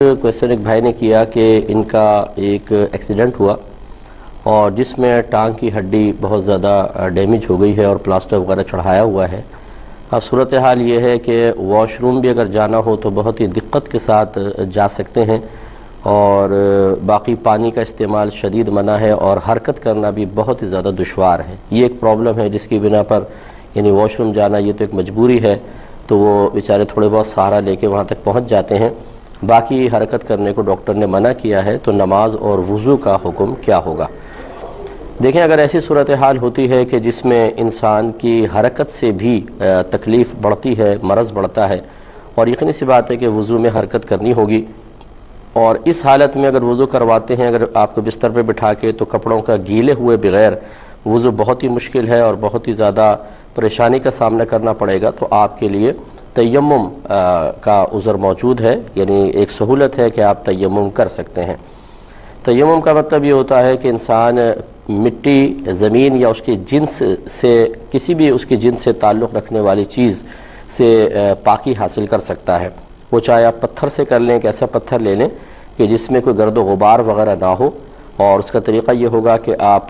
Question एक भाई ने किया कि इनका एक एक्सीडेंट हुआ और जिसमें टांग की हड्डी बहुत ज़्यादा डैमेज हो गई है और प्लास्टर वगैरह चढ़ाया हुआ है। अब सूरत हाल ये है कि वॉशरूम भी अगर जाना हो तो बहुत ही दिक्कत के साथ जा सकते हैं और बाकी पानी का इस्तेमाल शदीद मना है और हरकत करना भी बहुत ही ज़्यादा दुश्वार है। ये एक प्रॉब्लम है जिसकी बिना पर यानी वॉशरूम जाना ये तो एक मजबूरी है, तो वो बेचारे थोड़े बहुत सहारा लेके वहाँ तक पहुँच जाते हैं। बाकी हरकत करने को डॉक्टर ने मना किया है, तो नमाज और वज़ू का हुक्म क्या होगा। देखें, अगर ऐसी सूरत हाल होती है कि जिसमें इंसान की हरकत से भी तकलीफ़ बढ़ती है, मरज़ बढ़ता है और यकीनी सी बात है कि वज़ू में हरकत करनी होगी, और इस हालत में अगर वज़ू करवाते हैं, अगर आपको बिस्तर पर बिठा के, तो कपड़ों का गीले हुए बग़ैर वज़ू बहुत ही मुश्किल है और बहुत ही ज़्यादा परेशानी का सामना करना पड़ेगा। तो आपके लिए तयम्मुम का उज़र मौजूद है, यानी एक सहूलत है कि आप तयम्मुम कर सकते हैं। तयम्मुम का मतलब ये होता है कि इंसान मिट्टी, ज़मीन या उसके जिन्स से, किसी भी उसके जिन्स से ताल्लुक़ रखने वाली चीज़ से पाकी हासिल कर सकता है। वो चाहे आप पत्थर से कर लें, एक ऐसा पत्थर ले लें कि जिसमें कोई गर्द गुबार वगैरह ना हो, और उसका तरीक़ा ये होगा कि आप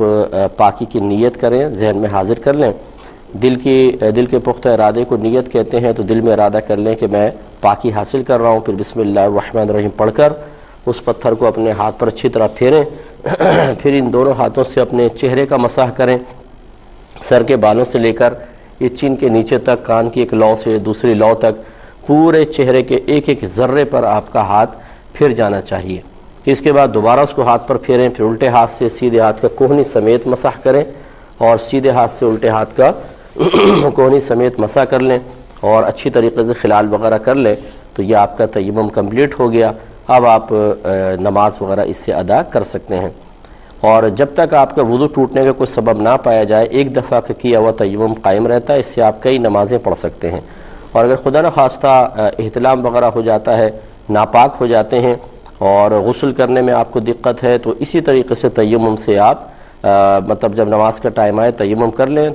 पाकी की नीयत करें, जहन में हाजिर कर लें। दिल के पुख्ता इरादे को नीयत कहते हैं, तो दिल में इरादा कर लें कि मैं पाकी हासिल कर रहा हूँ। फिर बिस्मिल्लाहिर्रहमानिर्रहीम पढ़कर उस पत्थर को अपने हाथ पर अच्छी तरह फेरें फिर इन दोनों हाथों से अपने चेहरे का मसाह करें, सर के बालों से लेकर ये चिन के नीचे तक, कान की एक लौ से दूसरी लौ तक, पूरे चेहरे के एक एक ज़र्रे पर आपका हाथ फिर जाना चाहिए। इसके बाद दोबारा उसको हाथ पर फेरें, फिर उल्टे हाथ से सीधे हाथ का कोहनी समेत मसाह करें और सीधे हाथ से उल्टे हाथ का कोहनी समेत मसा कर लें और अच्छी तरीके से खिलाल वगैरह कर लें, तो ये आपका तयम्मुम कंप्लीट हो गया। अब आप नमाज वगैरह इससे अदा कर सकते हैं। और जब तक आपका वुज़ू टूटने का कोई सबब ना पाया जाए, एक दफ़ा का किया हुआ तयम्मुम कायम रहता है। इससे आप कई नमाज़ें पढ़ सकते हैं। और अगर खुदा न खास्ता इहतिलाम वगैरह हो जाता है, नापाक हो जाते हैं और गुस्ल करने में आपको दिक्कत है, तो इसी तरीके से तयम्मुम से आप मतलब जब नमाज का टाइम आए तयम्मुम कर लें,